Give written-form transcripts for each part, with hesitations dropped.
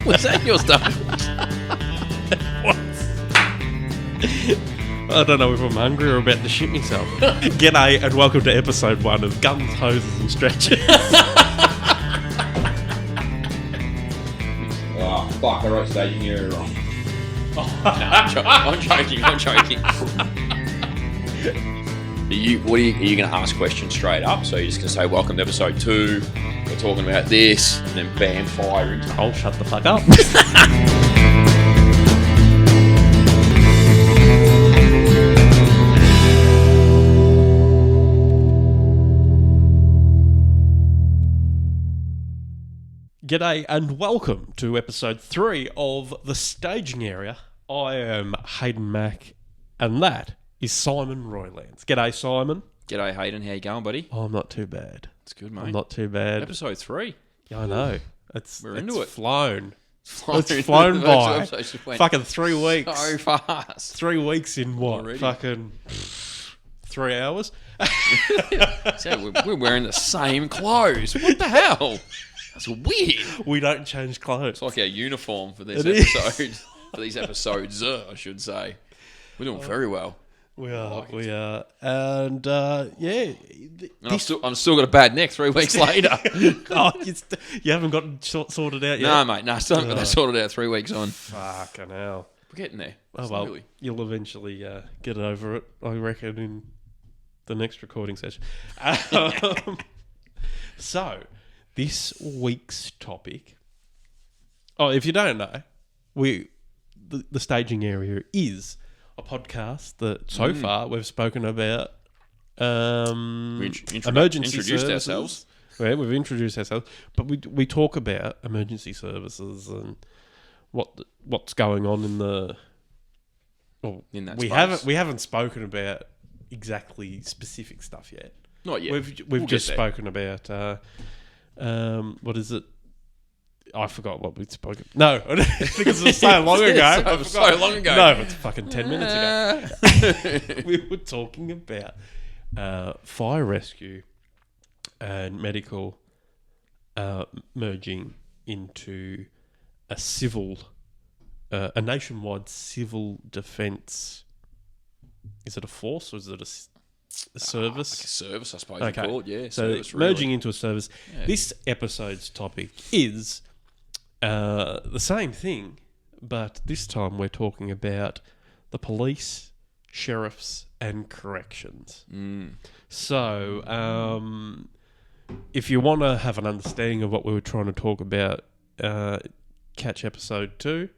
Was that your stuff? I don't know if I'm hungry or about to shit myself. G'day and welcome to episode 1 of Guns, Hoses and Stretchers. Oh, fuck, I wrote staging area wrong. No, I'm joking. Are you going to ask questions straight up? So you're just going to say, welcome to episode 2. We're talking about this, and then bam, fire into I'll shut the fuck up. G'day and welcome to episode 3 of The Staging Area. I am Hayden Mack and that is Simon Roylance. G'day, Simon. G'day, Hayden. How you going, buddy? Oh, I'm not too bad. It's good, mate. I'm not too bad. Episode 3. Yeah, I know. We're into it. Flown. It's It's flown by. Fucking Fucking 3 weeks. so fast. 3 weeks in what? Already. Fucking 3 hours? So we're wearing the same clothes. What the hell? That's weird. We don't change clothes. It's like our uniform for this It is. episode. For these episodes, I should say. We're doing very well. We are. And, yeah. And I've still got a bad neck 3 weeks later. Oh, you haven't gotten sorted out yet? No, mate. No, still haven't got that sorted out 3 weeks on. Fucking hell. We're getting there. Oh, well, Slowly. you'll eventually get over it, I reckon, in the next recording session. So, this week's topic... Oh, if you don't know, the Staging Area is a podcast that so far we've spoken about emergency introduced services. ourselves. Yeah, we've introduced ourselves, but we talk about emergency services and what's going on in the. Well, In that we space. haven't spoken about exactly specific stuff yet. Not yet. We've We'll just get there. spoken about what is it? I forgot what we'd spoken. No, because it was so long ago. It was so long ago. No, it's fucking 10 minutes ago. We were talking about fire rescue and medical merging into a a nationwide civil defence. Is it a force or is it a service? Like a service, I suppose Okay. you call it. Yeah, So service, really. merging into a service. Yeah. This episode's topic is the same thing, but this time we're talking about the police, sheriffs, and corrections. So, if you want to have an understanding of what we were trying to talk about, catch episode 2.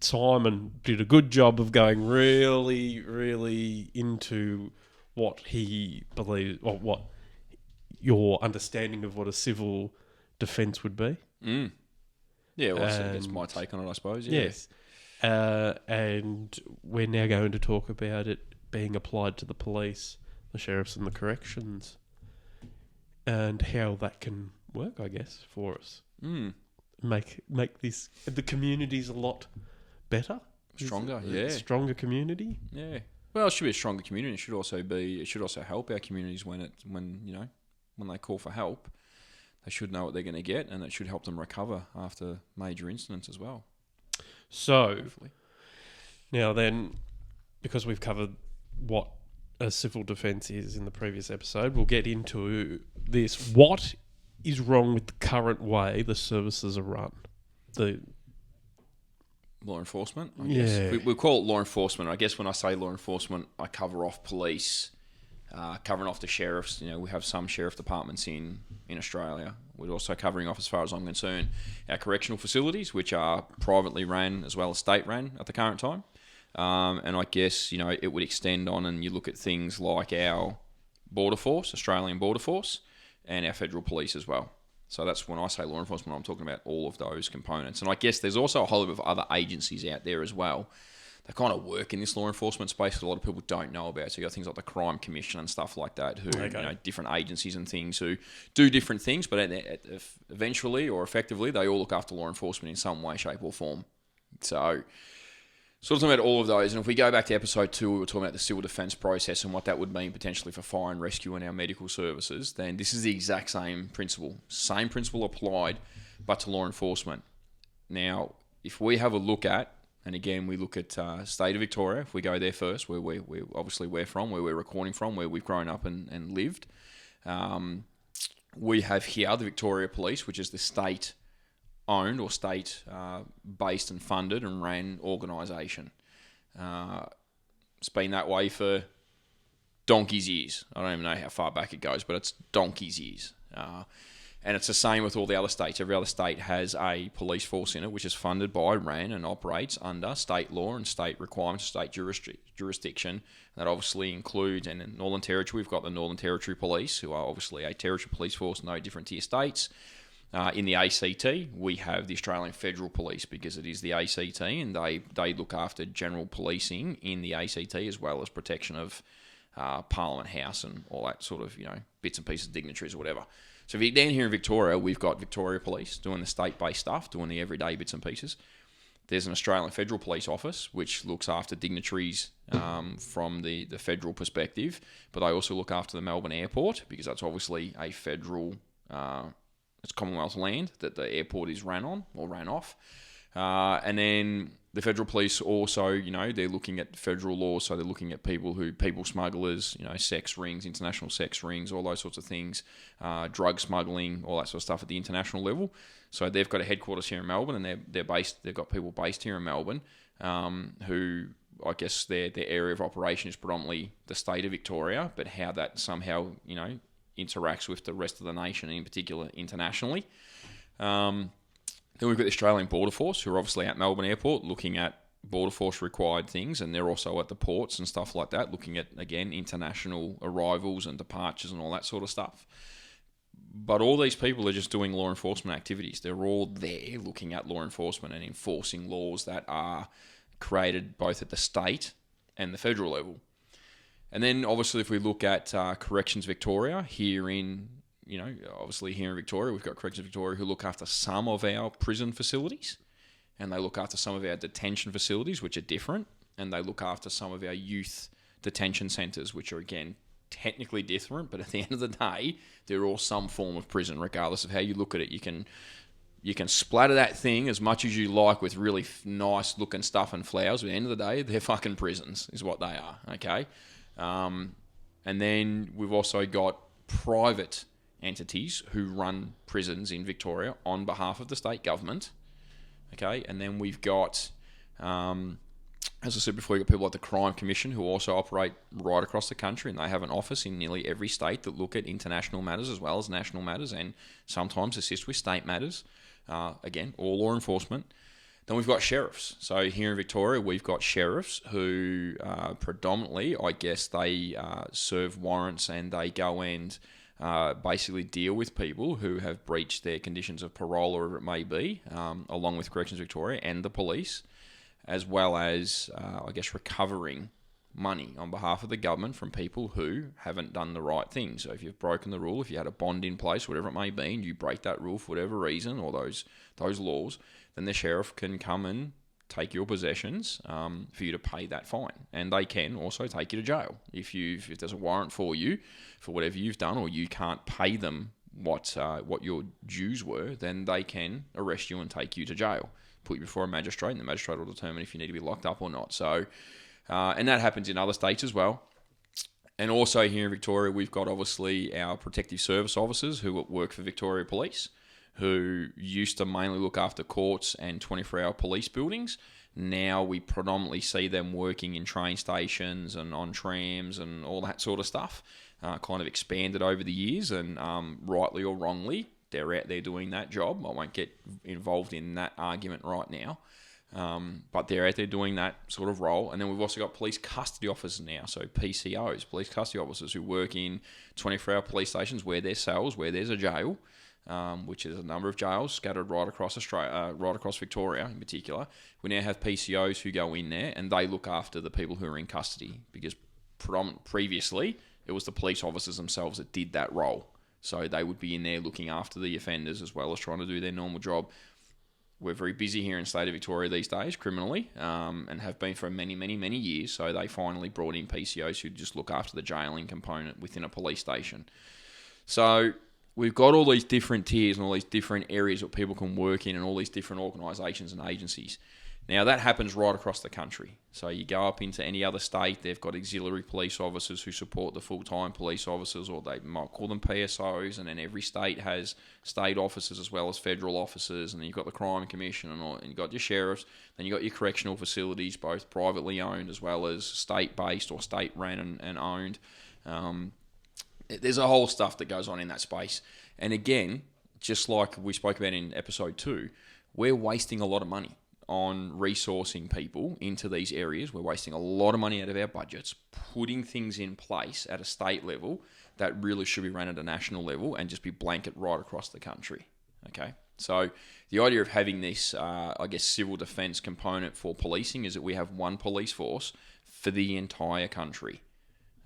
Simon did a good job of going really, really into what he believes, or what your understanding of what a civil defence would be. Yeah, well, that's my take on it, I suppose. Yeah. Yes. And we're now going to talk about it being applied to the police, the sheriffs and the corrections, and how that can work, I guess, for us. Make the communities a lot better. Stronger, Is it yeah. a stronger community. Yeah. Well, it should be a stronger community. It should also help our communities when they call for help. They should know what they're going to get, and it should help them recover after major incidents as well. So, Hopefully. now then, because we've covered what a civil defence is in the previous episode, we'll get into this. What is wrong with the current way the services are run? Law enforcement, I Yeah. guess. We call it law enforcement. I guess when I say law enforcement, I cover off police, covering off the sheriffs. You know, we have some sheriff departments in Australia. We're also covering off, as far as I'm concerned, our correctional facilities, which are privately ran as well as state ran at the current time. And I guess, it would extend on, and you look at things like our border force, Australian border force, and our federal police as well. So that's when I say law enforcement, I'm talking about all of those components. And I guess there's also a whole lot of other agencies out there as well that kind of work in this law enforcement space that a lot of people don't know about. So you got things like the Crime Commission and stuff like that, who, different agencies and things who do different things, but eventually or effectively, they all look after law enforcement in some way, shape or form. So sort of talking about all of those. And if we go back to episode 2, we were talking about the civil defence process and what that would mean potentially for fire and rescue and our medical services. Then this is the exact same principle applied but to law enforcement. Now, if we have a look at, and again, we look at state of Victoria, if we go there first, where we're from, where we're recording from, where we've grown up and lived, we have here the Victoria Police, which is the state-owned or state-based and funded and ran organisation. It's been that way for donkey's years. I don't even know how far back it goes, but it's donkey's years. And it's the same with all the other states. Every other state has a police force in it, which is funded by, ran, and operates under state law and state requirements, state jurisdiction. That obviously includes, and in Northern Territory, we've got the Northern Territory Police, who are obviously a territory police force, no different to your states. In the ACT, we have the Australian Federal Police, because it is the ACT, and they look after general policing in the ACT, as well as protection of Parliament House and all that sort of, bits and pieces, dignitaries or whatever. So if you're down here in Victoria, we've got Victoria Police doing the state-based stuff, doing the everyday bits and pieces. There's an Australian Federal Police Office, which looks after dignitaries from the federal perspective, but they also look after the Melbourne Airport, because that's obviously a federal, it's Commonwealth land that the airport is ran on or ran off. And then the federal police also, they're looking at federal laws, so they're looking at people smugglers, sex rings, international sex rings, all those sorts of things, drug smuggling, all that sort of stuff at the international level. So they've got a headquarters here in Melbourne, and they've got people based here in Melbourne, who I guess their area of operation is predominantly the state of Victoria, but how that somehow interacts with the rest of the nation, and in particular internationally. Then we've got the Australian Border Force, who are obviously at Melbourne Airport looking at Border Force required things, and they're also at the ports and stuff like that, looking at, again, international arrivals and departures and all that sort of stuff. But all these people are just doing law enforcement activities. They're all there looking at law enforcement and enforcing laws that are created both at the state and the federal level. And then, obviously, if we look at Corrections Victoria here in obviously here in Victoria, we've got Corrections Victoria who look after some of our prison facilities, and they look after some of our detention facilities, which are different, and they look after some of our youth detention centres, which are, again, technically different, but at the end of the day, they're all some form of prison, regardless of how you look at it. You can splatter that thing as much as you like with really nice looking stuff and flowers, but at the end of the day, they're fucking prisons, is what they are, okay? And then we've also got private entities who run prisons in Victoria on behalf of the state government, okay? And then we've got, as I said before, you've got people like the Crime Commission who also operate right across the country, and they have an office in nearly every state that look at international matters as well as national matters, and sometimes assist with state matters. Again, all law enforcement. Then we've got sheriffs. So here in Victoria, we've got sheriffs who predominantly, I guess, they serve warrants, and they go and basically deal with people who have breached their conditions of parole, or whatever it may be, along with Corrections Victoria and the police, as well as, I guess, recovering money on behalf of the government from people who haven't done the right thing. So if you've broken the rule, if you had a bond in place, whatever it may be, and you break that rule for whatever reason, or those laws, then the sheriff can come and take your possessions for you to pay that fine. And they can also take you to jail. If there's a warrant for you for whatever you've done, or you can't pay them what your dues were, then they can arrest you and take you to jail, put you before a magistrate, and the magistrate will determine if you need to be locked up or not. So, and that happens in other states as well. And also here in Victoria, we've got obviously our protective service officers who work for Victoria Police, who used to mainly look after courts and 24-hour police buildings. Now we predominantly see them working in train stations and on trams and all that sort of stuff. Kind of expanded over the years, and rightly or wrongly, they're out there doing that job. I won't get involved in that argument right now. But they're out there doing that sort of role. And then we've also got police custody officers now, so PCOs, police custody officers, who work in 24-hour police stations where there's cells, where there's a jail, which is a number of jails scattered right across Australia, right across Victoria in particular. We now have PCOs who go in there, and they look after the people who are in custody, because previously it was the police officers themselves that did that role. So they would be in there looking after the offenders as well as trying to do their normal job. We're very busy here in the state of Victoria these days, criminally, and have been for many, many, many years. So they finally brought in PCOs who just look after the jailing component within a police station. So we've got all these different tiers and all these different areas that people can work in and all these different organisations and agencies. Now, that happens right across the country. So you go up into any other state, they've got auxiliary police officers who support the full-time police officers, or they might call them PSOs, and then every state has state officers as well as federal officers, and then you've got the Crime Commission, and you've got your sheriffs, then you've got your correctional facilities, both privately owned as well as state-based or state-ran and owned. There's a whole stuff that goes on in that space. And again, just like we spoke about in episode 2, we're wasting a lot of money on resourcing people into these areas. We're wasting a lot of money out of our budgets, putting things in place at a state level that really should be run at a national level and just be blanket right across the country. Okay, so the idea of having this, civil defence component for policing is that we have one police force for the entire country.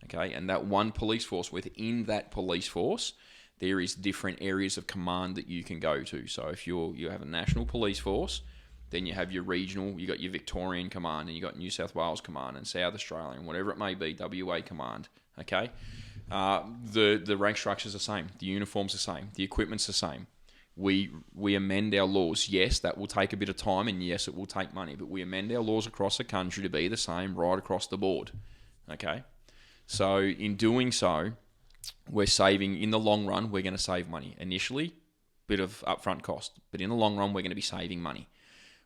Okay, and that one police force, within that police force, there is different areas of command that you can go to. So if you have a national police force, then you have your regional, you got your Victorian command, and you got New South Wales command, and South Australian, whatever it may be, WA command. Okay, the rank structure's the same, the uniform's the same, the equipment's the same. We amend our laws. Yes, that will take a bit of time, and yes, it will take money, but we amend our laws across the country to be the same right across the board. Okay, so in doing so, we're saving, in the long run, we're going to save money. Initially, bit of upfront cost, but in the long run, we're going to be saving money.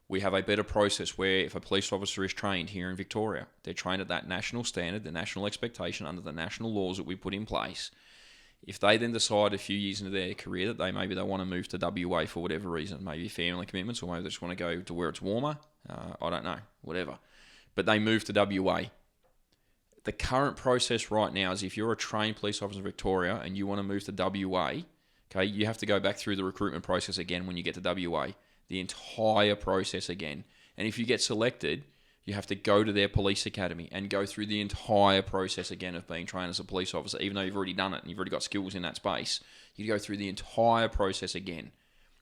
We have a better process where if a police officer is trained here in Victoria, they're trained at that national standard, the national expectation under the national laws that we put in place. If they then decide a few years into their career that maybe they want to move to WA for whatever reason, maybe family commitments, or maybe they just want to go to where it's warmer, I don't know, whatever. But they move to WA. The current process right now is if you're a trained police officer in Victoria and you want to move to WA, okay, you have to go back through the recruitment process again when you get to WA. The entire process again. And if you get selected, you have to go to their police academy and go through the entire process again of being trained as a police officer, even though you've already done it and you've already got skills in that space. You go through the entire process again.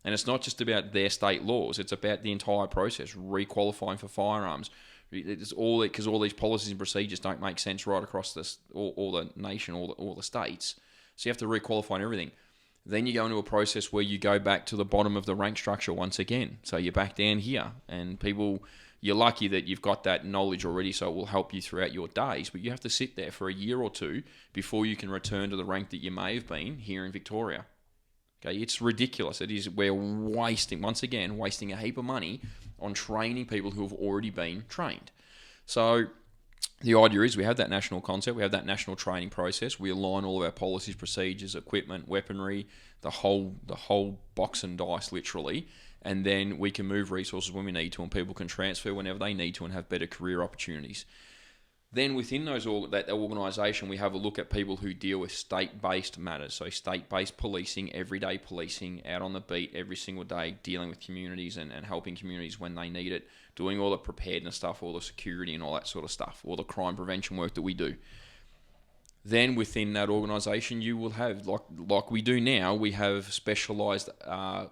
And it's not just about their state laws, it's about the entire process, re-qualifying for firearms. It's all because all these policies and procedures don't make sense right across this, all the nation, all the states. So you have to re-qualify and everything. Then you go into a process where you go back to the bottom of the rank structure once again. So you're back down here, and people, you're lucky that you've got that knowledge already, so it will help you throughout your days. But you have to sit there for a year or two before you can return to the rank that you may have been here in Victoria. Okay, it's ridiculous. It is. We're wasting a heap of money on training people who have already been trained. So the idea is we have that national concept, we have that national training process, we align all of our policies, procedures, equipment, weaponry, the whole box and dice literally, and then we can move resources when we need to, and people can transfer whenever they need to and have better career opportunities. Then within that organisation, we have a look at people who deal with state-based matters. So state-based policing, everyday policing, out on the beat every single day, dealing with communities and helping communities when they need it, doing all the preparedness stuff, all the security and all that sort of stuff, all the crime prevention work that we do. Then within that organisation, you will have, like we do now, we have specialised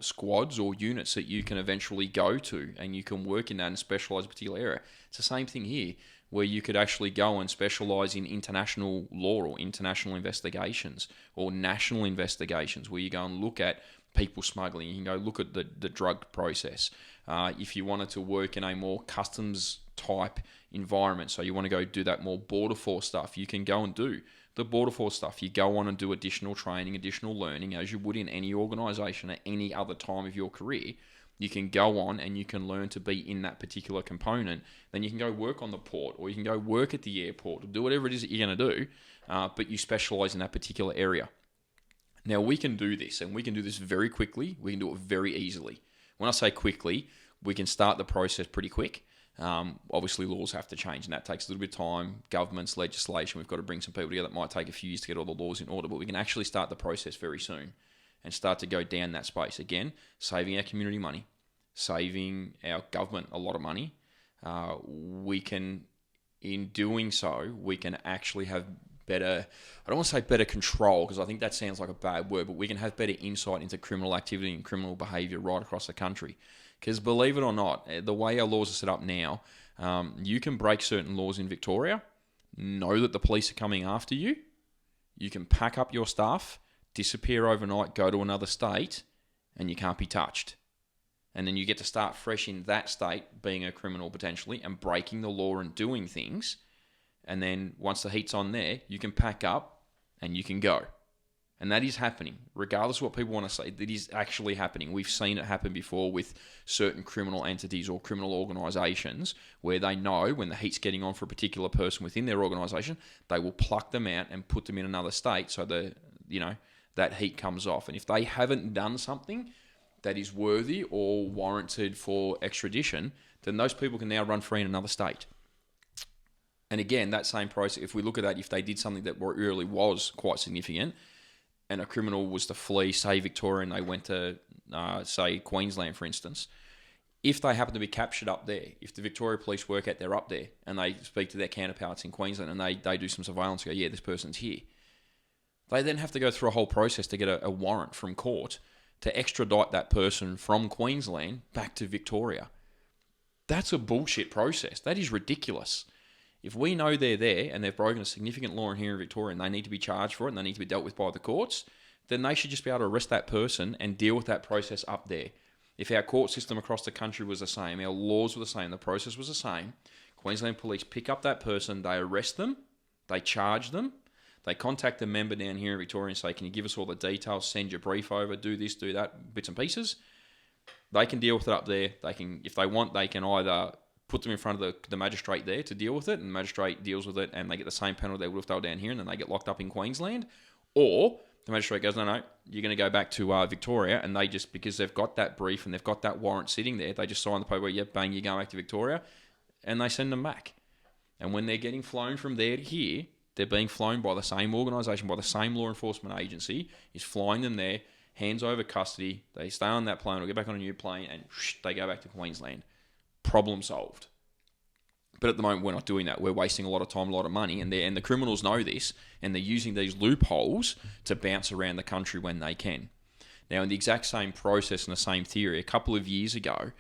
squads or units that you can eventually go to, and you can work in that and specialise in a particular area. It's the same thing here, where you could actually go and specialise in international law or international investigations or national investigations, where you go and look at people smuggling. You can go look at the drug process. If you wanted to work in a more customs type environment, so you want to go do that more border force stuff, you can go and do the border force stuff. You go on and do additional training, additional learning, as you would in any organisation at any other time of your career. You can go on and you can learn to be in that particular component. Then you can go work on the port, or you can go work at the airport, or do whatever it is that you're going to do, but you specialise in that particular area. Now, we can do this, and we can do this very quickly. We can do it very easily. When I say quickly, we can start the process pretty quick. Obviously, laws have to change, and that takes a little bit of time. Governments, legislation, we've got to bring some people together. It might take a few years to get all the laws in order, but we can actually start the process very soon and start to go down that space. Again, saving our community money, saving our government a lot of money. We can, in doing so, we can actually have better, I don't want to say better control, because I think that sounds like a bad word, but we can have better insight into criminal activity and criminal behaviour right across the country. Because believe it or not, the way our laws are set up now, you can break certain laws in Victoria, know that the police are coming after you, you can pack up your stuff, disappear overnight, go to another state, and you can't be touched. And then you get to start fresh in that state, being a criminal potentially, and breaking the law and doing things. And then once the heat's on there, you can pack up and you can go. And that is happening, regardless of what people want to say. That is actually happening. We've seen it happen before with certain criminal entities or criminal organisations where they know when the heat's getting on for a particular person within their organisation, they will pluck them out and put them in another state so that heat comes off. And if they haven't done something that is worthy or warranted for extradition, then those people can now run free in another state. And again, that same process, if we look at that, if they did something that really was quite significant, and a criminal was to flee, say, Victoria, and they went to, say, Queensland, for instance, if they happen to be captured up there, if the Victoria Police work out they're up there, and they speak to their counterparts in Queensland, and they do some surveillance, and go, yeah, this person's here, they then have to go through a whole process to get a warrant from court to extradite that person from Queensland back to Victoria. That's a bullshit process. That is ridiculous. If we know they're there and they've broken a significant law here in Victoria and they need to be charged for it and they need to be dealt with by the courts, then they should just be able to arrest that person and deal with that process up there. If our court system across the country was the same, our laws were the same, the process was the same, Queensland Police pick up that person, they arrest them, they charge them, they contact the member down here in Victoria and say, can you give us all the details, send your brief over, do this, do that, bits and pieces. They can deal with it up there. They can, if they want, they can either put them in front of the magistrate there to deal with it, and the magistrate deals with it, and they get the same penalty they would if they were down here, and then they get locked up in Queensland. Or the magistrate goes, no, you're going to go back to Victoria, and they just, because they've got that brief and they've got that warrant sitting there, they just sign the paper, yep, bang, you're going back to Victoria, and they send them back. And when they're getting flown from there to here, they're being flown by the same organisation, by the same law enforcement agency, is flying them there, hands over custody, they stay on that plane or get back on a new plane, and they go back to Queensland. Problem solved. But at the moment, we're not doing that. We're wasting a lot of time, a lot of money, and the criminals know this, and they're using these loopholes to bounce around the country when they can. Now, in the exact same process and the same theory, a couple of years ago,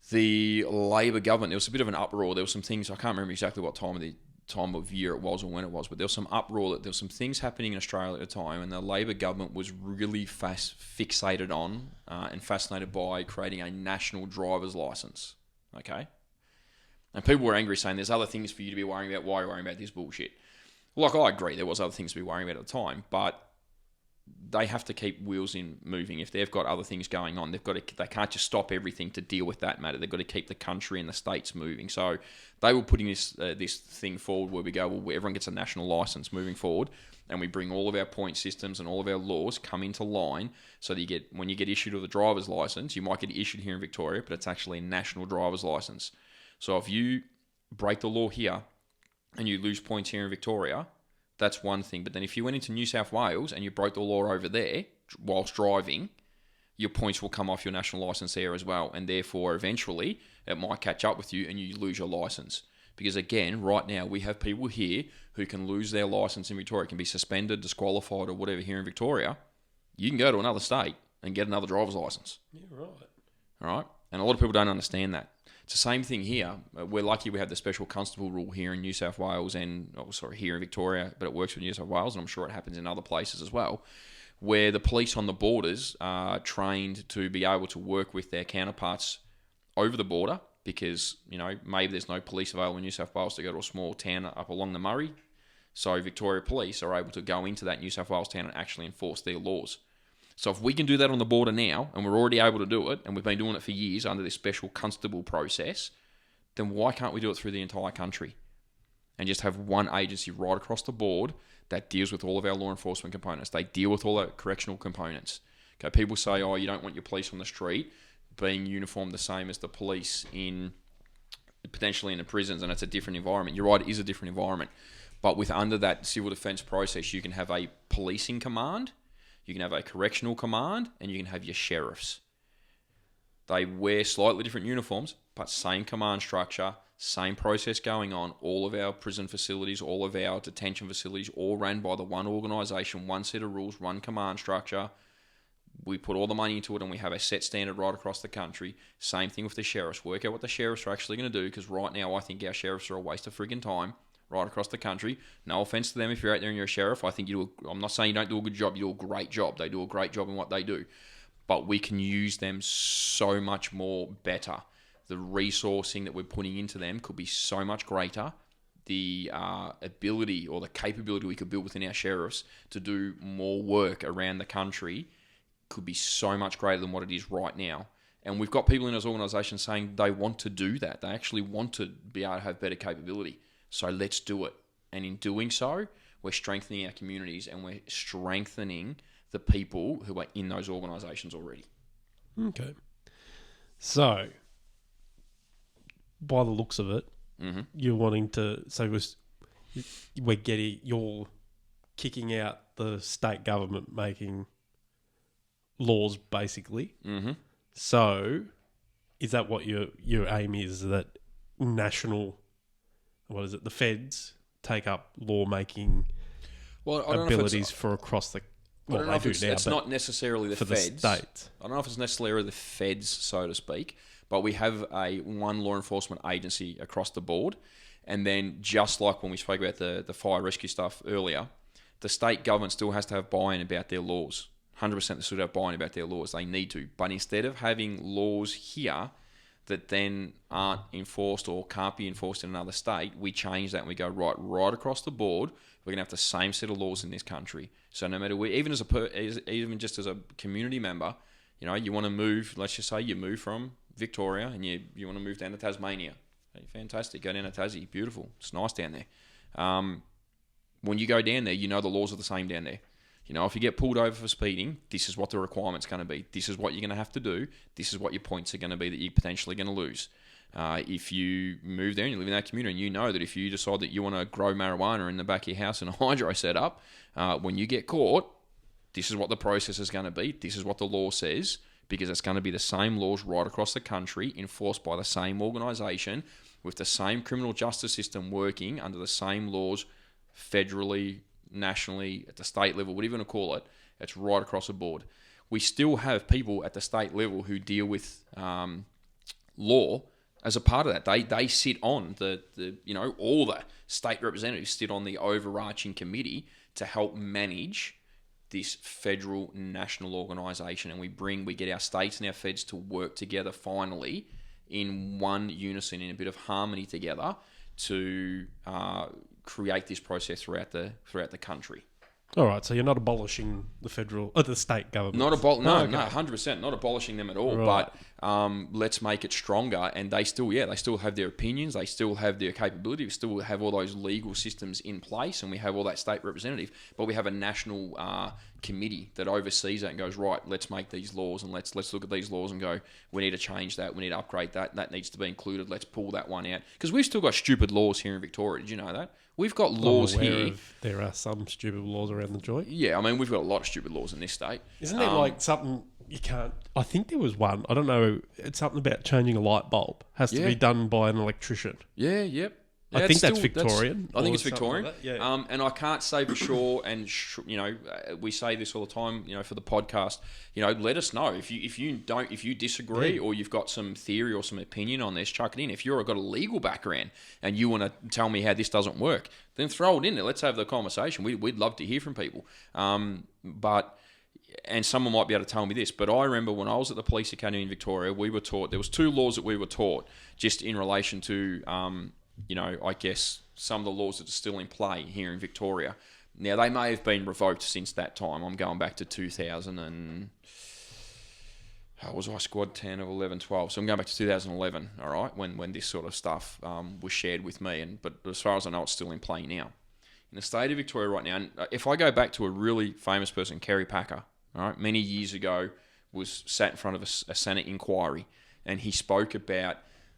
the Labor government, there was a bit of an uproar. There were some things, I can't remember exactly what time of year it was or when it was, but there was some uproar, there was some things happening in Australia at the time, and the Labor government was really fixated on and fascinated by creating a national driver's license. Okay? And people were angry, saying there's other things for you to be worrying about. Why are you worrying about this bullshit? Like, I agree, there was other things to be worrying about at the time, but they have to keep wheels in moving. If they've got other things going on, they can't just stop everything to deal with that matter. They've got to keep the country and the states moving. So they were putting this thing forward where we go, well, everyone gets a national license moving forward, and we bring all of our point systems and all of our laws come into line so that when you get issued with a driver's license, you might get issued here in Victoria, but it's actually a national driver's license. So if you break the law here and you lose points here in Victoria, that's one thing. But then if you went into New South Wales and you broke the law over there whilst driving, your points will come off your national licence there as well. And therefore, eventually, it might catch up with you and you lose your licence. Because again, right now, we have people here who can lose their licence in Victoria, can be suspended, disqualified or whatever here in Victoria. You can go to another state and get another driver's licence. Yeah, right. All right? And a lot of people don't understand that. It's the same thing here. We're lucky we have the special constable rule here in New South Wales here in Victoria, but it works with New South Wales, and I'm sure it happens in other places as well, where the police on the borders are trained to be able to work with their counterparts over the border because, maybe there's no police available in New South Wales to go to a small town up along the Murray. So Victoria Police are able to go into that New South Wales town and actually enforce their laws. So if we can do that on the border now, and we're already able to do it, and we've been doing it for years under this special constable process, then why can't we do it through the entire country? And just have one agency right across the board that deals with all of our law enforcement components. They deal with all the correctional components. Okay, people say, you don't want your police on the street being uniformed the same as the police potentially in the prisons, and it's a different environment. You're right, it is a different environment. But under that civil defence process, you can have a policing command, you can have a correctional command, and you can have your sheriffs. They wear slightly different uniforms, but same command structure, same process going on. All of our prison facilities, all of our detention facilities, all ran by the one organisation, one set of rules, one command structure. We put all the money into it, and we have a set standard right across the country. Same thing with the sheriffs. Work out what the sheriffs are actually going to do, because right now I think our sheriffs are a waste of friggin' time. right across the country. No offense to them if you're out there and you're a sheriff. I think I'm not saying you don't do a good job. You do a great job. They do a great job in what they do. But we can use them so much more better. The resourcing that we're putting into them could be so much greater. The ability or the capability we could build within our sheriffs to do more work around the country could be so much greater than what it is right now. And we've got people in those organisations saying they want to do that. They actually want to be able to have better capability. So let's do it. And in doing so, we're strengthening our communities and we're strengthening the people who are in those organisations already. Okay. So, by the looks of it, you're wanting to... So you're kicking out the state government making laws, basically. Mm-hmm. So, is that what your aim is? That national, what is it? The feds take up lawmaking abilities for across the. Well, they do now, it's not necessarily the for feds. The states. I don't know if it's necessarily the feds, so to speak, but we have one law enforcement agency across the board, and then just like when we spoke about the fire rescue stuff earlier, the state government still has to have buy-in about their laws. 100% they should have buy-in about their laws. They need to. But instead of having laws here that then aren't enforced or can't be enforced in another state, we change that and we go, right across the board, we're going to have the same set of laws in this country. So no matter where, even just as a community member, you know, you want to move, let's just say you move from Victoria and you want to move down to Tasmania. Hey, fantastic. Go down to Tassie. Beautiful. It's nice down there. When you go down there, you know the laws are the same down there. You know, if you get pulled over for speeding, this is what the requirement's going to be. This is what you're going to have to do. This is what your points are going to be that you're potentially going to lose. If you move there and you live in that community and you know that if you decide that you want to grow marijuana in the back of your house and a hydro set up, when you get caught, this is what the process is going to be. This is what the law says, because it's going to be the same laws right across the country, enforced by the same organisation, with the same criminal justice system working under the same laws federally, nationally, at the state level, whatever you want to call it. It's right across the board. We still have people at the state level who deal with law as a part of that. They sit on all the state representatives sit on the overarching committee to help manage this federal national organisation, and we get our states and our feds to work together finally in one unison, in a bit of harmony together, to create this process throughout the country. All right, so you're not abolishing the state government. No, 100%, not abolishing them at all. Right. But let's make it stronger. And they still have their opinions. They still have their capability. We still have all those legal systems in place, and we have all that state representative. But we have a national committee that oversees that and goes, right, let's make these laws, and let's look at these laws and go, we need to change that. We need to upgrade that. That needs to be included. Let's pull that one out, because we've still got stupid laws here in Victoria. Did you know that? We've got laws here. There are some stupid laws around the joint. Yeah, I mean, we've got a lot of stupid laws in this state. Isn't there like something you can't... I think there was one. I don't know. It's something about changing a light bulb. Has to be done by an electrician. Yeah, yep. I think that's Victorian. I think it's Victorian. Like yeah. And I can't say for sure, and we say this all the time, for the podcast, let us know if you disagree or you've got some theory or some opinion on this, chuck it in. If you've got a legal background and you want to tell me how this doesn't work, then throw it in there. Let's have the conversation. We'd love to hear from people. And someone might be able to tell me this, but I remember when I was at the police academy in Victoria, we were taught, there was 2 laws that we were taught just in relation to, I guess some of the laws that are still in play here in Victoria. Now, they may have been revoked since that time. I'm going back to 2000 and... was I squad 10 of 11, 12? So I'm going back to 2011, all right, when this sort of stuff was shared with me. But as far as I know, it's still in play now. In the state of Victoria right now, and if I go back to a really famous person, Kerry Packer, all right, many years ago, was sat in front of a Senate inquiry, and he spoke about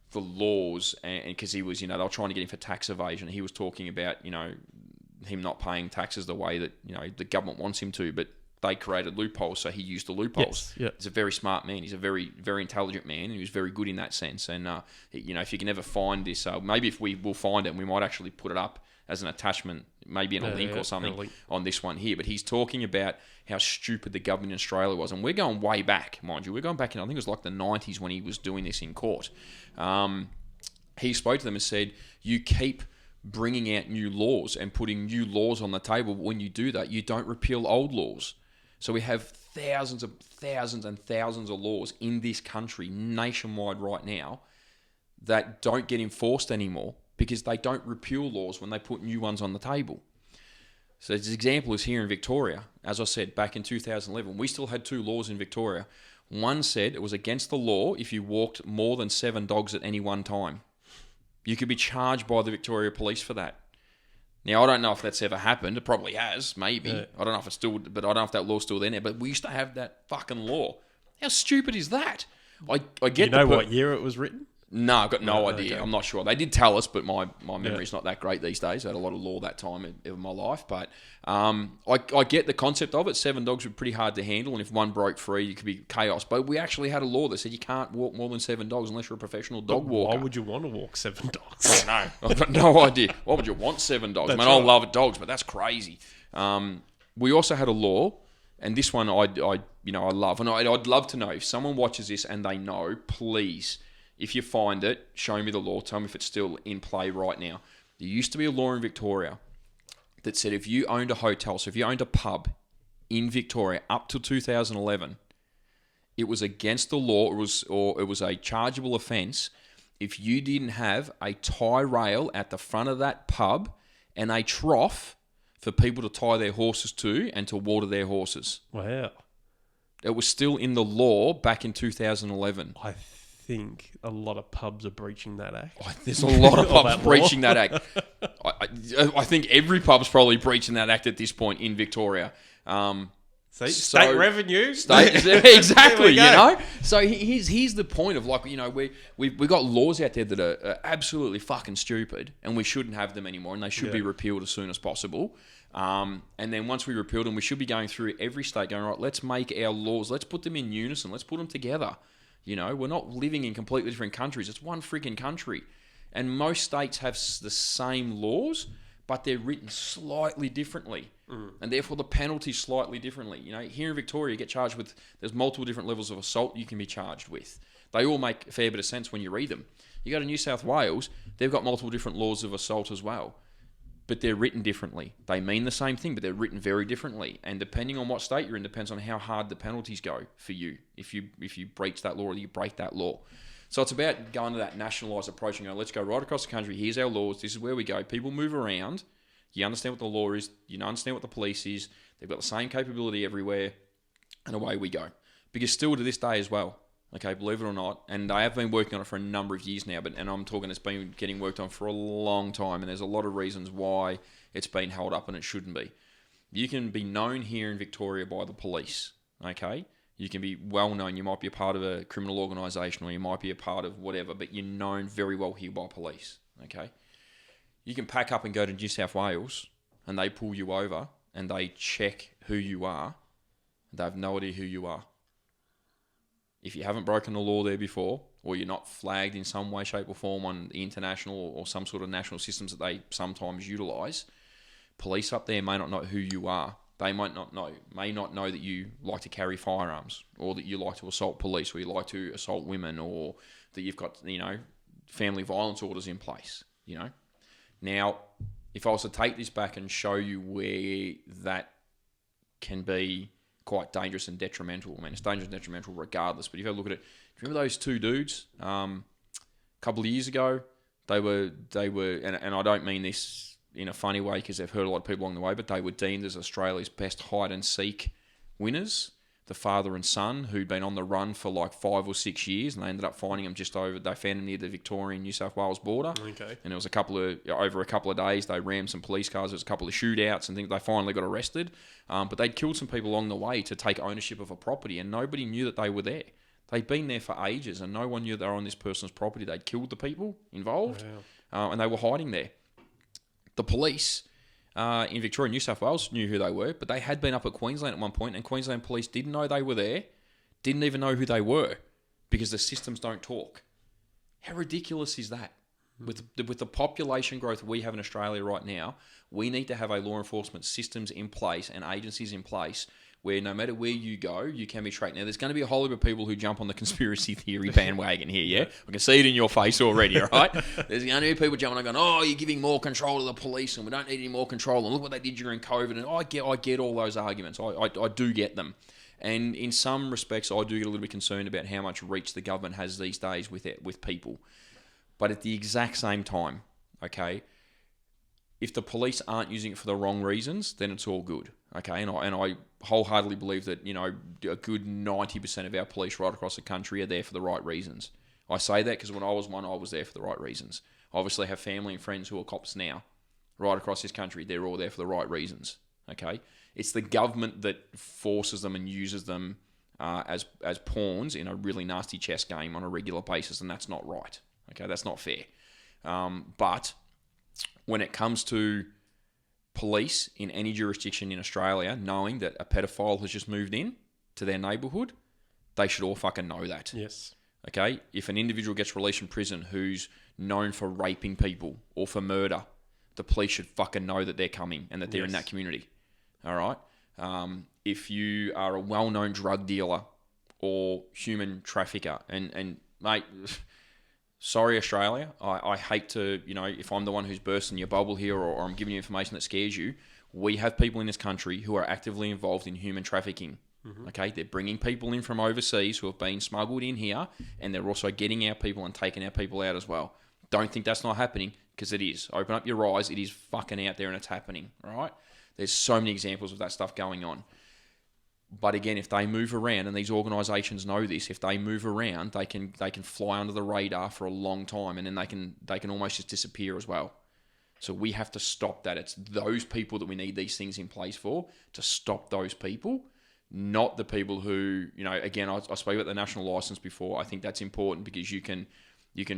the laws, and because he was, they were trying to get him for tax evasion. He was talking about, him not paying taxes the way that, the government wants him to, but they created loopholes, so he used the loopholes. Yes, yeah. He's a very smart man. He's a very, very intelligent man, and he was very good in that sense. And, if you can ever find this, maybe if we will find it, we might actually put it up as an attachment, maybe in a link or something on this one here. But he's talking about how stupid the government in Australia was. And we're going way back, mind you. We're going back in, I think it was like the 90s when he was doing this in court. He spoke to them and said, you keep bringing out new laws and putting new laws on the table. But when you do that, you don't repeal old laws. So we have thousands and thousands of laws in this country nationwide right now that don't get enforced anymore because they don't repeal laws when they put new ones on the table. So this example is here in Victoria. As I said, back in 2011, we still had 2 laws in Victoria. One said it was against the law if you walked more than 7 dogs at any one time. You could be charged by the Victoria Police for that. Now, I don't know if that's ever happened. It probably has, maybe. Yeah. I don't know if it's still, but I don't know if that law's still there now. But we used to have that fucking law. How stupid is that? I get. You know what year it was written? No, I've got no Right, idea. okay. I'm not sure. They did tell us, but my memory's not that great these days. I had a lot of law that time in my life. But I get the concept of it. 7 dogs were pretty hard to handle, and if one broke free, it could be chaos. But we actually had a law that said you can't walk more than 7 dogs unless you're a professional dog walker. Why would you want to walk 7 dogs? No, I've got no idea. Why would you want 7 dogs? That's Man, I right. love dogs, but that's crazy. We also had a law, and this one I love, and I'd love to know if someone watches this and they know. Please, if you find it, show me the law. Tell me if it's still in play right now. There used to be a law in Victoria that said if you owned a hotel, so if you owned a pub in Victoria up till 2011, it was against the law, it was a chargeable offence if you didn't have a tie rail at the front of that pub and a trough for people to tie their horses to and to water their horses. Wow. It was still in the law back in 2011. I think a lot of pubs are breaching that act. There's a lot of Or pubs that breaching law. that act. I think every pub's probably breaching that act at this point in Victoria. See, So- state revenue. Exactly, you There we go. know. So here's the point of we got laws out there that are absolutely fucking stupid, and we shouldn't have them anymore, and they should be repealed as soon as possible. And then once we repeal them, we should be going through every state, going right. Let's make our laws. Let's put them in unison. Let's put them together. You know, we're not living in completely different countries. It's one freaking country, and most states have the same laws, but they're written slightly differently. And therefore the penalty's slightly differently. You know, here in Victoria, you get charged with, there's multiple different levels of assault you can be charged with. They all make a fair bit of sense when you read them. You go to New South Wales, they've got multiple different laws of assault as well. But they're written differently. They mean the same thing, but they're written very differently. And depending on what state you're in, depends on how hard the penalties go for you if you breach that law or you break that law. So it's about going to that nationalised approach and going, let's go right across the country. Here's our laws. This is where we go. People move around. You understand what the law is. You understand what the police is. They've got the same capability everywhere. And away we go. Because still to this day as well, okay, believe it or not, and I have been working on it for a number of years now, and I'm talking it's been getting worked on for a long time, and there's a lot of reasons why it's been held up and it shouldn't be. You can be known here in Victoria by the police, okay? You can be well known. You might be a part of a criminal organisation or you might be a part of whatever, but you're known very well here by police, okay? You can pack up and go to New South Wales and they pull you over and they check who you are. They have no idea who you are. If you haven't broken the law there before, or you're not flagged in some way, shape or form on the international or some sort of national systems that they sometimes utilise, police up there may not know who you are. They may not know that you like to carry firearms, or that you like to assault police, or you like to assault women, or that you've got, family violence orders in place, Now, if I was to take this back and show you where that can be quite dangerous and detrimental, it's dangerous and detrimental regardless, but if you have a look at it, do you remember those 2 dudes a couple of years ago? They were, and I don't mean this in a funny way because they've hurt a lot of people along the way, but they were deemed as Australia's best hide and seek winners, the father and son, who'd been on the run for like 5 or 6 years, and they ended up finding them they found them near the Victorian New South Wales border. Okay. And it was over a couple of days, they rammed some police cars, there was a couple of shootouts and things, they finally got arrested. But they'd killed some people along the way to take ownership of a property, and nobody knew that they were there. They'd been there for ages, and no one knew they were on this person's property. They'd killed the people involved, and they were hiding there. The police in Victoria and New South Wales knew who they were, but they had been up at Queensland at one point, and Queensland police didn't know they were there, didn't even know who they were, because the systems don't talk. How ridiculous is that? With the population growth we have in Australia right now, we need to have a law enforcement systems in place and agencies in place where no matter where you go, you can be tracked. Now, there's going to be a whole heap of people who jump on the conspiracy theory bandwagon here, yeah? I can see it in your face already, all right? There's going to be people jumping on going, oh, you're giving more control to the police and we don't need any more control. And look what they did during COVID. And I get all those arguments. I do get them. And in some respects, I do get a little bit concerned about how much reach the government has these days with people. But at the exact same time, okay, if the police aren't using it for the wrong reasons, then it's all good, okay? And I wholeheartedly believe that, you know, a good 90% of our police right across the country are there for the right reasons. I say that because when I was one, I was there for the right reasons. I obviously have family and friends who are cops now, right across this country. They're all there for the right reasons, okay? It's the government that forces them and uses them as pawns in a really nasty chess game on a regular basis, and that's not right, okay? That's not fair. But when it comes to police in any jurisdiction in Australia, knowing that a pedophile has just moved in to their neighbourhood, they should all fucking know that. Yes. Okay? If an individual gets released from prison who's known for raping people or for murder, the police should fucking know that they're coming and that they're in that community. All right? If you are a well-known drug dealer or human trafficker, and mate... Sorry, Australia. I hate to, you know, if I'm the one who's bursting your bubble here or I'm giving you information that scares you, we have people in this country who are actively involved in human trafficking. Mm-hmm. Okay? They're bringing people in from overseas who have been smuggled in here, and they're also getting our people and taking our people out as well. Don't think that's not happening, because it is. Open up your eyes. It is fucking out there and it's happening. All right? There's so many examples of that stuff going on. But again, if they move around, and these organisations know this, if they move around, they can fly under the radar for a long time, and then they can almost just disappear as well. So we have to stop that. It's those people that we need these things in place for, to stop those people, not the people who, you know, again, I spoke about the national licence before. I think that's important because you can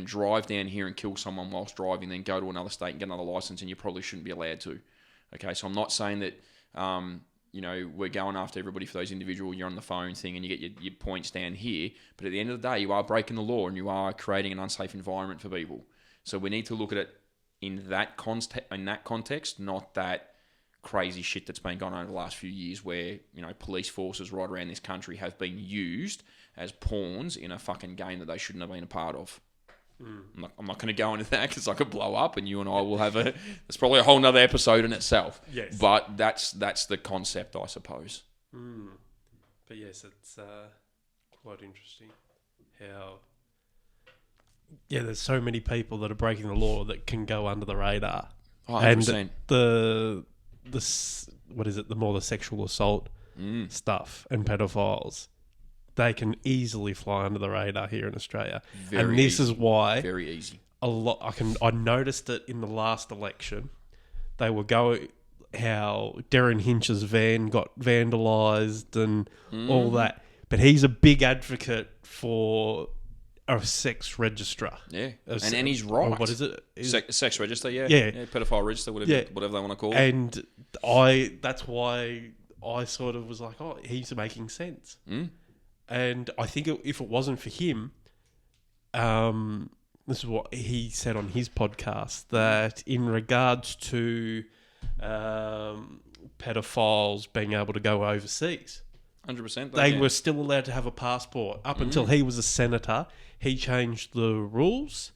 drive down here and kill someone whilst driving, then go to another state and get another licence, and you probably shouldn't be allowed to. Okay, so I'm not saying that... you know, we're going after everybody for those individual, you're on the phone thing and you get your points down here. But at the end of the day, you are breaking the law and you are creating an unsafe environment for people. So we need to look at it in that context, not that crazy shit that's been going on over the last few years where, you know, police forces right around this country have been used as pawns in a fucking game that they shouldn't have been a part of. I'm not going to go into that because I could blow up and you and I will have it's probably a whole nother episode in itself. Yes. But that's the concept, I suppose. But yes, it's quite interesting how... Yeah, there's so many people that are breaking the law that can go under the radar. 100%. And the what is it? The more the sexual assault stuff and pedophiles, they can easily fly under the radar here in Australia. And this is why very easy. I noticed it in the last election. They were going how Darren Hinch's van got vandalised and all that. But he's a big advocate for a sex registrar. Yeah. And he's right. What is it? Sex register, yeah. Yeah. Pedophile register, whatever they want to call it. And that's why I sort of was like, oh, he's making sense. And I think if it wasn't for him, this is what he said on his podcast, that in regards to pedophiles being able to go overseas, 100%. They were still allowed to have a passport. Up until he was a senator, he changed the rules.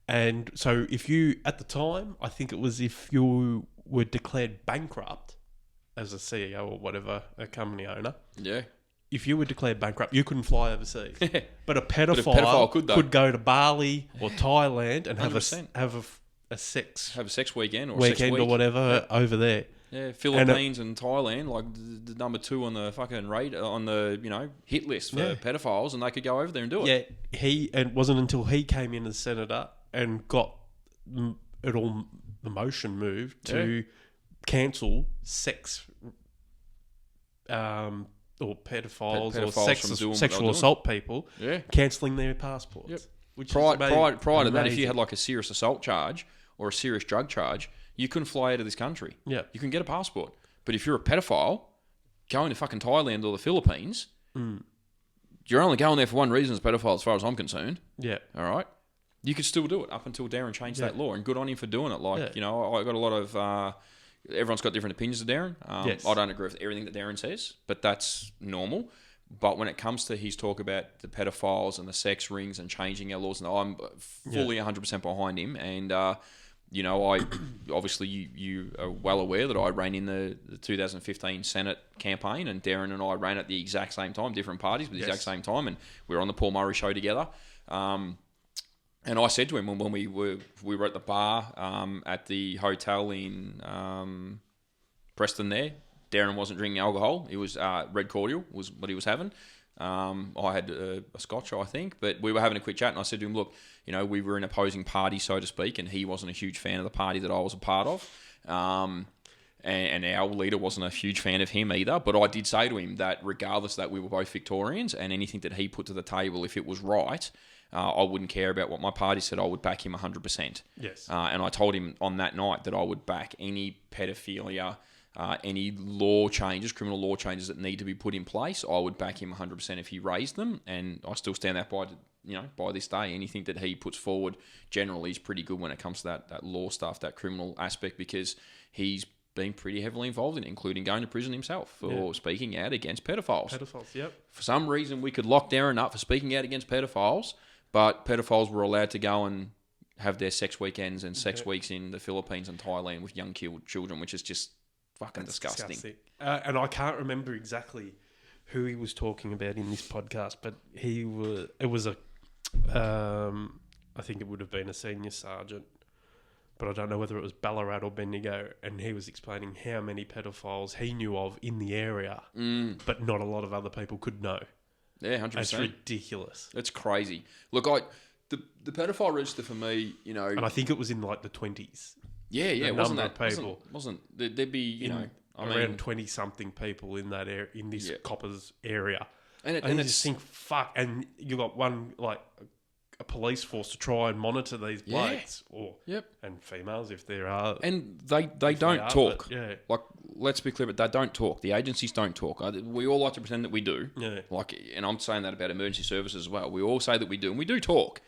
And so if you, at the time, I think it was if you were declared bankrupt as a CEO or whatever, a company owner. Yeah. If you were declared bankrupt, you couldn't fly overseas. But a pedophile could go to Bali or Thailand and have a sex weekend or weekend or whatever over there. Yeah, Philippines and Thailand, like the number 2 on the fucking rate on the hit list for pedophiles, and they could go over there and do it. Yeah, it wasn't until he came in as senator and got it all the motion moved to cancel sex. Or pedophiles or sexual assault people, cancelling their passports. Yep. Which prior to that, if you had like a serious assault charge or a serious drug charge, you couldn't fly out of this country. Yeah. You can get a passport. But if you're a pedophile, going to fucking Thailand or the Philippines, you're only going there for one reason as a pedophile as far as I'm concerned. Yeah. All right? You could still do it up until Darren changed that law, and good on him for doing it. Like, I got a lot of everyone's got different opinions of Darren. Yes. I don't agree with everything that Darren says, but that's normal. But when it comes to his talk about the pedophiles and the sex rings and changing our laws, and I'm fully 100% behind him. And you know, I obviously you are well aware that I ran in the 2015 Senate campaign, and Darren and I ran at the exact same time, different parties, but the exact same time, and we were on the Paul Murray show together. And I said to him when we were at the bar at the hotel in Preston there. Darren wasn't drinking alcohol. It was red cordial was what he was having. I had a scotch, I think, but we were having a quick chat, and I said to him, look, you know, we were in opposing parties, so to speak, and he wasn't a huge fan of the party that I was a part of. And our leader wasn't a huge fan of him either. But I did say to him that regardless that we were both Victorians, and anything that he put to the table, if it was right, I wouldn't care about what my party said. I would back him 100%. Yes. And I told him on that night that I would back any pedophilia, any law changes, criminal law changes that need to be put in place. I would back him 100% if he raised them, and I still stand that by, you know, by this day. Anything that he puts forward generally is pretty good when it comes to that law stuff, that criminal aspect, because he's been pretty heavily involved in it, including going to prison himself for speaking out against pedophiles. Pedophiles, yep. For some reason, we could lock Darren up for speaking out against pedophiles, but pedophiles were allowed to go and have their sex weekends and sex weeks in the Philippines and Thailand with young children, which is just fucking disgusting. And I can't remember exactly who he was talking about in this podcast, but it was a I think it would have been a senior sergeant, but I don't know whether it was Ballarat or Bendigo, and he was explaining how many pedophiles he knew of in the area, but not a lot of other people could know. Yeah, 100%. It's ridiculous. It's crazy. Look, the pedophile register for me, you know, And I think it was in like the 20s. yeah, the wasn't number that of people. wasn't there'd be, you know, I around mean, 20-something people in that area, in this Coppers area. and And you it's just think, fuck, and you got one, like, a police force to try and monitor these blokes, or and females if there are. And they don't talk. Yeah. Like, let's be clear, but they don't talk. The agencies don't talk. We all like to pretend that we do. Yeah. Like, and I'm saying that about emergency services as well. We all say that we do, and we do talk,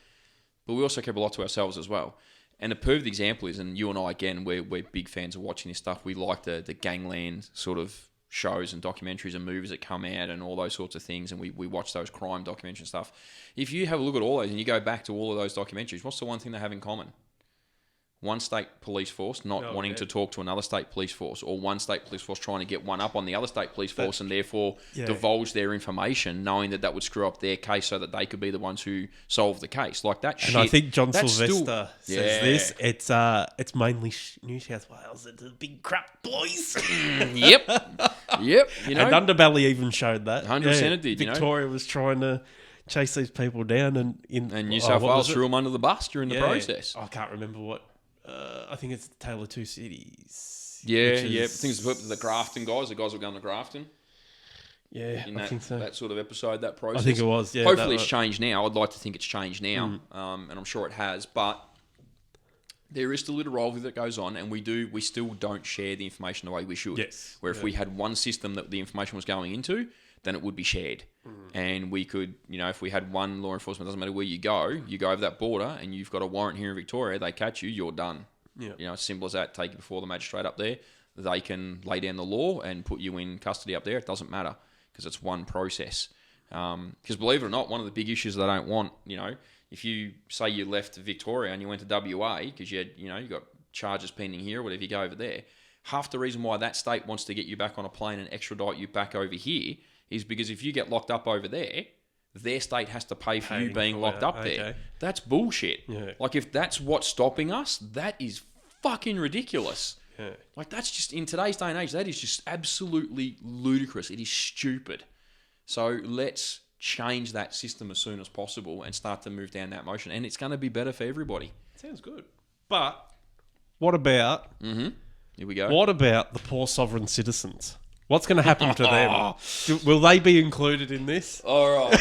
but we also keep a lot to ourselves as well. And a perfect example is, and you and I, again, we're big fans of watching this stuff. We like the gangland sort of shows and documentaries and movies that come out and all those sorts of things, and we watch those crime documentaries and stuff. If you have a look at all those and you go back to all of those documentaries, what's the one thing they have in common? One state police force not wanting to talk to another state police force, or one state police force trying to get one up on the other state police force and therefore divulge their information, knowing that would screw up their case so that they could be the ones who solve the case. Like that shit. And I think John that's Sylvester still- says this. It's mainly New South Wales. It's a big crap, boys. Yep. You know, And Underbelly even showed that. 100% it did, you know. Victoria was trying to chase these people down, and New South Wales threw them under the bus during the process. I can't remember what. I think it's the Tale of Two Cities. Yeah. which is- I think it's the Grafton guys. The guys were going to Grafton. Yeah, In I think so. that sort of episode, that process. I think it was. Yeah, Hopefully it's changed now. I'd like to think it's changed now, and I'm sure it has. But there is still a little rivalry that goes on, and we still don't share the information the way we should. Yes. Where if we had one system that the information was going into, then it would be shared. And we could, you know, if we had one law enforcement, doesn't matter where you go over that border and you've got a warrant here in Victoria, they catch you, you're done. Yeah. You know, as simple as that. Take you before the magistrate up there. They can lay down the law and put you in custody up there. It doesn't matter because it's one process. Because believe it or not, one of the big issues that I don't want, you know, if you say you left Victoria and you went to WA because you had, you know, you got charges pending here or whatever, you go over there. Half the reason why that state wants to get you back on a plane and extradite you back over here is because if you get locked up over there, their state has to pay for you being locked up there. That's bullshit. Yeah. Like, if that's what's stopping us, that is fucking ridiculous. Yeah. Like, that's just, in today's day and age, that is just absolutely ludicrous. It is stupid. So let's change that system as soon as possible and start to move down that motion. And it's going to be better for everybody. Sounds good. But what about Here we go. the poor sovereign citizens? What's going to happen to them? Will they be included in this? All right.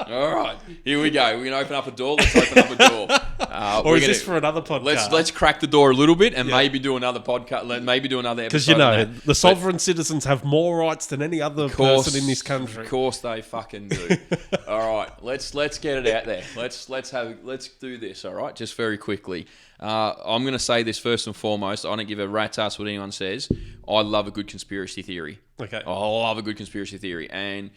All right, here we go. We're gonna open up a door. Let's open up a door. Or is this for another podcast? Let's crack the door a little bit and Yeah. maybe do another podcast. Maybe do another episode. Because, you on know, that. the sovereign citizens have more rights than any other person in this country. Of course they fucking do. All right, let's get it out there. Let's do this. All right, just very quickly. I'm going to say this first and foremost. I don't give a rat's ass what anyone says. I love a good conspiracy theory. Okay. I love a good conspiracy theory, and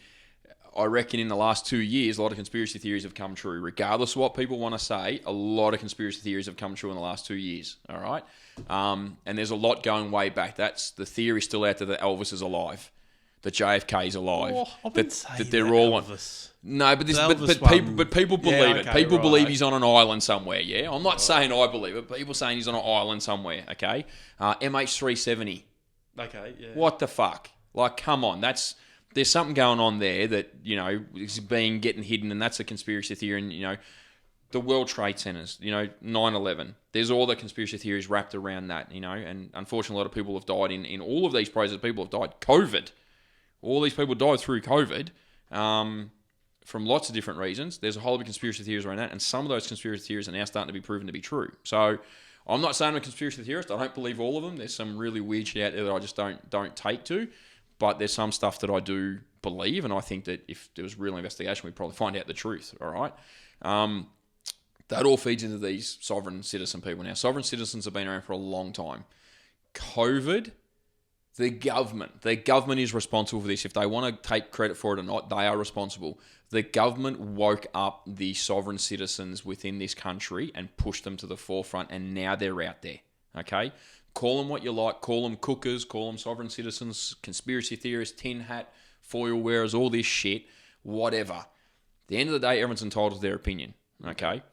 I reckon in the last 2 years, a lot of conspiracy theories have come true. Regardless of what people want to say, a lot of conspiracy theories have come true in the last 2 years. All right, and there's a lot going way back. That's the theory still out there that Elvis is alive, that JFK is alive, Oh, I've been saying that they're all on. Elvis. No, but Elvis one. people believe Yeah, it. okay, People right. believe he's on an island somewhere. Yeah, I'm not saying I believe it. But people saying he's on an island somewhere. Okay, MH370. Okay, yeah. What the fuck? Like, come on. There's something going on there that, you know, is getting hidden, and that's a conspiracy theory. And, you know, the World Trade Centers, you know, 9/11. There's all the conspiracy theories wrapped around that, you know. And unfortunately, a lot of people have died in all of these processes. People have died. COVID. All these people died through COVID. From lots of different reasons. There's a whole lot of conspiracy theories around that, and some of those conspiracy theories are now starting to be proven to be true. So I'm not saying I'm a conspiracy theorist. I don't believe all of them. There's some really weird shit out there that I just don't take to. But there's some stuff that I do believe, and I think that if there was real investigation, we'd probably find out the truth. All right. That all feeds into these sovereign citizen people. Now, sovereign citizens have been around for a long time. COVID, the government is responsible for this. If they want to take credit for it or not, they are responsible. The government woke up the sovereign citizens within this country and pushed them to the forefront, and now they're out there. Okay? Call them what you like. Call them cookers. Call them sovereign citizens, conspiracy theorists, tin hat, foil wearers, all this shit. Whatever. At the end of the day, everyone's entitled to their opinion. Okay?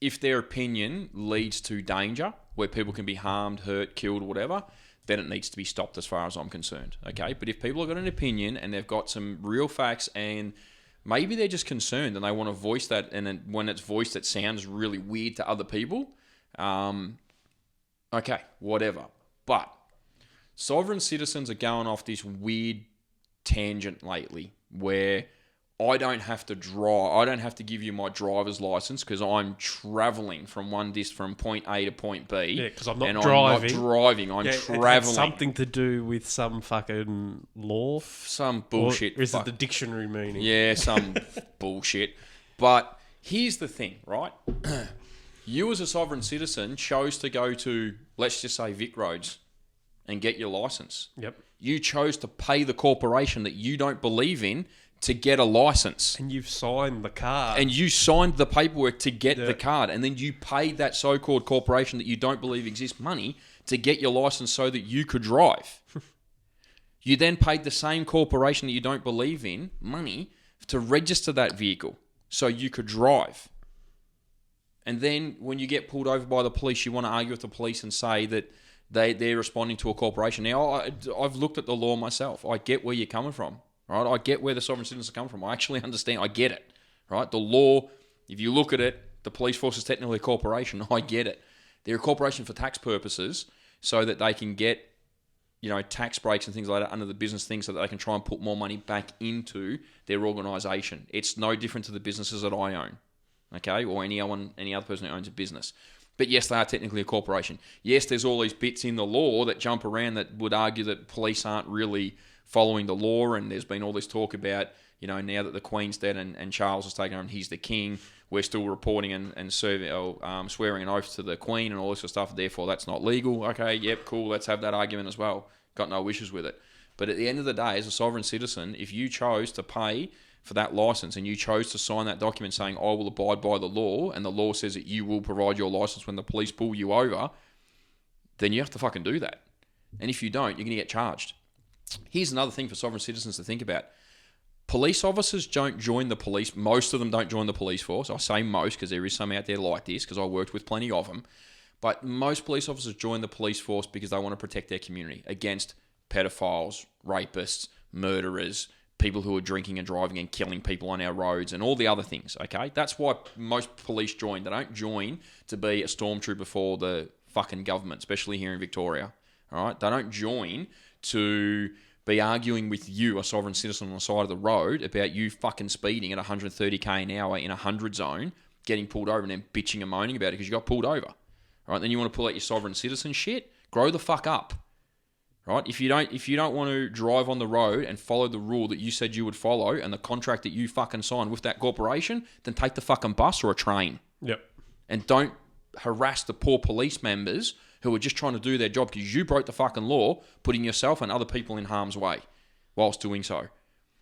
If their opinion leads to danger, where people can be harmed, hurt, killed, whatever, then it needs to be stopped as far as I'm concerned. Okay? But if people have got an opinion and they've got some real facts and maybe they're just concerned and they want to voice that, and then when it's voiced it sounds really weird to other people, okay, whatever. But sovereign citizens are going off this weird tangent lately where I don't have to give you my driver's license because I'm traveling from from point A to point B. Yeah, because I'm not and driving. I'm not driving. I'm Yeah, it had traveling. something to do with some fucking law. Some bullshit. Or is it the dictionary meaning? Yeah, some bullshit. But here's the thing, right? You as a sovereign citizen chose to go to, let's just say, Vic Roads and get your license. Yep. You chose to pay the corporation that you don't believe in to get a license. And you've signed the card. And you signed the paperwork to get Yeah. the card. And then you paid that so-called corporation that you don't believe exists money to get your license so that you could drive. You then paid the same corporation that you don't believe in money to register that vehicle so you could drive. And then when you get pulled over by the police, you want to argue with the police and say that they're responding to a corporation. Now, I've looked at the law myself. I get where you're coming from, right? I get where the sovereign citizens are coming from. I actually understand. I get it, right? The law, if you look at it, the police force is technically a corporation. I get it. They're a corporation for tax purposes so that they can get, you know, tax breaks and things like that under the business thing so that they can try and put more money back into their organisation. It's no different to the businesses that I own. Okay, or any other person who owns a business. But yes, they are technically a corporation. Yes, there's all these bits in the law that jump around that would argue that police aren't really following the law, and there's been all this talk about, you know, now that the Queen's dead and Charles has taken over and he's the king, we're still reporting and swearing an oath to the Queen and all this sort of stuff, therefore that's not legal. Okay, yep, cool, let's have that argument as well. Got no issues with it. But at the end of the day, as a sovereign citizen, if you chose to pay for that license and you chose to sign that document saying I will abide by the law, and the law says that you will provide your license when the police pull you over, then you have to fucking do that. And if you don't, you're going to get charged. Here's another thing for sovereign citizens to think about. Police officers don't join the police. Most of them don't join the police force. I say most because there is some out there like this because I worked with plenty of them. But most police officers join the police force because they want to protect their community against pedophiles, rapists, murderers, people who are drinking and driving and killing people on our roads and all the other things, okay? That's why most police join. They don't join to be a stormtrooper for the fucking government, especially here in Victoria, all right? They don't join to be arguing with you, a sovereign citizen on the side of the road, about you fucking speeding at 130k an hour in a 100 zone, getting pulled over and then bitching and moaning about it because you got pulled over. Right? Then you want to pull out your sovereign citizen shit? Grow the fuck up. Right? If you don't want to drive on the road and follow the rule that you said you would follow and the contract that you fucking signed with that corporation, then take the fucking bus or a train. Yep. And don't harass the poor police members who are just trying to do their job because you broke the fucking law, putting yourself and other people in harm's way whilst doing so.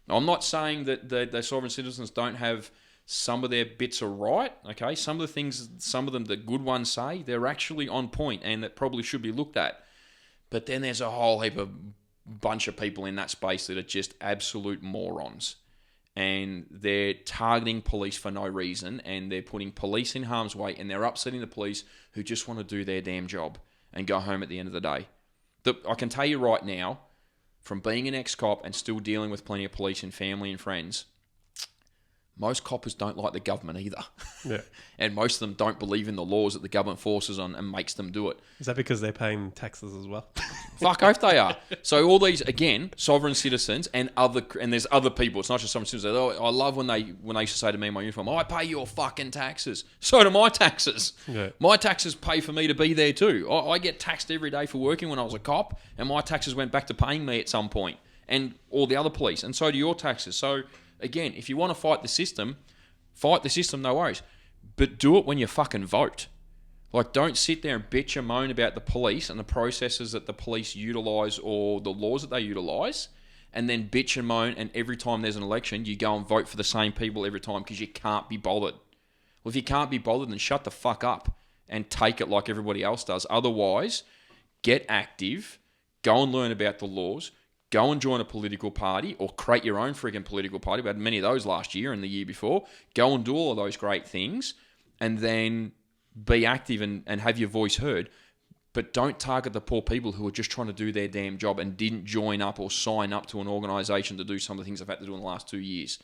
Now, I'm not saying that the sovereign citizens don't have some of their bits are right, okay? Some of the things, some of them, the good ones say, they're actually on point and that probably should be looked at. But then there's a whole heap of bunch of people in that space that are just absolute morons. And they're targeting police for no reason, and they're putting police in harm's way, and they're upsetting the police who just want to do their damn job and go home at the end of the day. I can tell you right now, from being an ex-cop and still dealing with plenty of police and family and friends, most coppers don't like the government either. Yeah. And most of them don't believe in the laws that the government forces on and makes them do it. Is that because they're paying taxes as well? Fuck oath they are. So all these, again, sovereign citizens and there's other people. It's not just sovereign citizens. I love when they used to say to me in my uniform, I pay your fucking taxes. So do my taxes. Yeah. My taxes pay for me to be there too. I get taxed every day for working when I was a cop, and my taxes went back to paying me at some point, and all the other police, and so do your taxes. So again, if you want to fight the system, no worries. But do it when you fucking vote. Like, don't sit there and bitch and moan about the police and the processes that the police utilise or the laws that they utilise, and then bitch and moan, and every time there's an election, you go and vote for the same people every time because you can't be bothered. Well, if you can't be bothered, then shut the fuck up and take it like everybody else does. Otherwise, get active, go and learn about the laws, go and join a political party or create your own friggin' political party. We had many of those last year and the year before. Go and do all of those great things and then be active and have your voice heard. But don't target the poor people who are just trying to do their damn job and didn't join up or sign up to an organisation to do some of the things they've had to do in the last 2 years.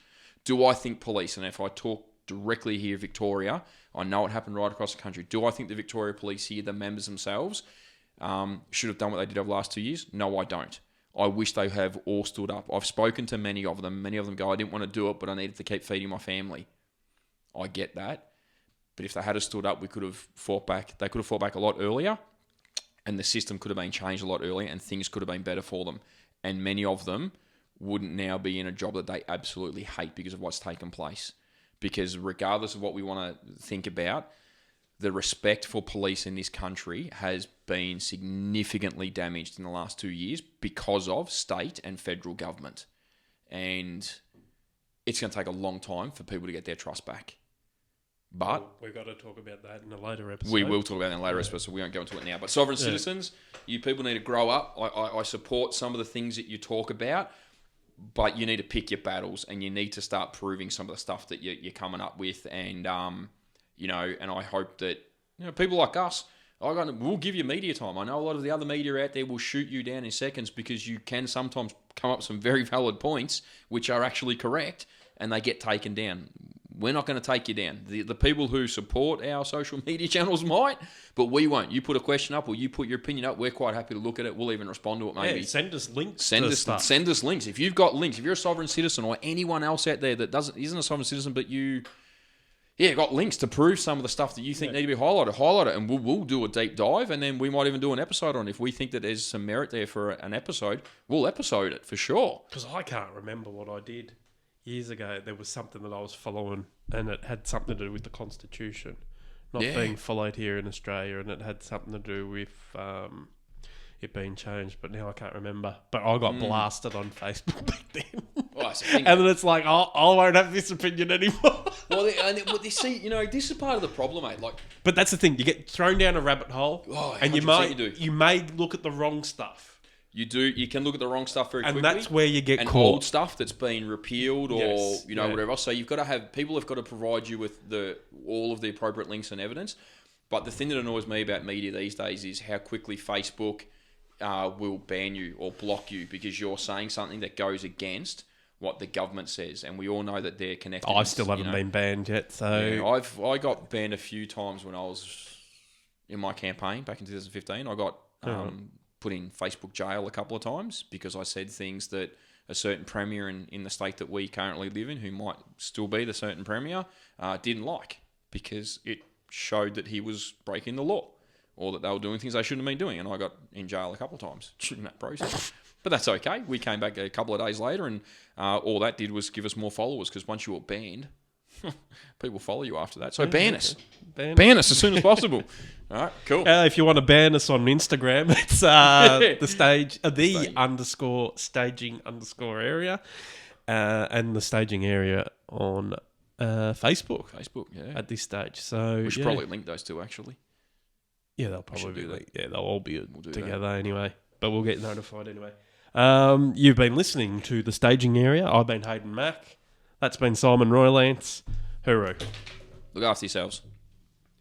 Do I think police, and if I talk directly here, Victoria, I know it happened right across the country. Do I think the Victoria Police here, the members themselves, should have done what they did over the last 2 years? No, I don't. I wish they have all stood up. I've spoken to many of them. Many of them go, I didn't want to do it, but I needed to keep feeding my family. I get that. But if they had stood up, we could have fought back. They could have fought back a lot earlier, and the system could have been changed a lot earlier, and things could have been better for them. And many of them wouldn't now be in a job that they absolutely hate because of what's taken place. Because regardless of what we want to think about, the respect for police in this country has been significantly damaged in the last 2 years because of state and federal government. And it's going to take a long time for people to get their trust back. But we've got to talk about that in a later episode. we will talk about that in a later episode, so we won't go into it now. But sovereign citizens, you people need to grow up. I support some of the things that you talk about, but you need to pick your battles and you need to start proving some of the stuff that you're coming up with. And and I hope that people like us, we'll give you media time. I know a lot of the other media out there will shoot you down in seconds because you can sometimes come up with some very valid points which are actually correct, and they get taken down. We're not going to take you down. The people who support our social media channels might, but we won't. You put a question up or you put your opinion up, we're quite happy to look at it. We'll even respond to it maybe. Yeah, send us links. Send us links. If you've got links, if you're a sovereign citizen or anyone else out there that isn't a sovereign citizen, but you got links to prove some of the stuff that you think need to be highlight it, and we'll do a deep dive, and then we might even do an episode on it. If we think that there's some merit there for an episode, we'll episode it for sure. Because I can't remember what I did. Years ago, there was something that I was following, and it had something to do with the Constitution not being followed here in Australia, and it had something to do with it being changed, but now I can't remember. But I got blasted on Facebook back then. Well, and then it's like, I won't have this opinion anymore. Well, you see, this is part of the problem, mate. Like, but that's the thing, you get thrown down a rabbit hole, and you may look at the wrong stuff. You do. You can look at the wrong stuff very quickly. And that's where you get caught. Old stuff that's been repealed or whatever else. So you've got to have people have got to provide you with all of the appropriate links and evidence. But the thing that annoys me about media these days is how quickly Facebook will ban you or block you because you're saying something that goes against what the government says, and we all know that they're connected. I still haven't been banned yet, so I got banned a few times when I was in my campaign back in 2015. I got put in Facebook jail a couple of times because I said things that a certain premier in the state that we currently live in, who might still be the certain premier, didn't like because it showed that he was breaking the law or that they were doing things they shouldn't have been doing. And I got in jail a couple of times during that process. But that's okay. We came back a couple of days later and all that did was give us more followers because once you were banned, people follow you after that. So ban us. Ban us as soon as possible. All right, cool. If you want to ban us on Instagram, it's _staging_area, and the staging area on Facebook. Facebook, yeah. At this stage, so We should probably link those two, actually. Yeah, they'll probably be do that. linked. Yeah, they'll all be do together anyway. But we'll get notified anyway. You've been listening to the staging area. I've been Hayden Mack. That's been Simon Roylance. Hooroo. Look after yourselves.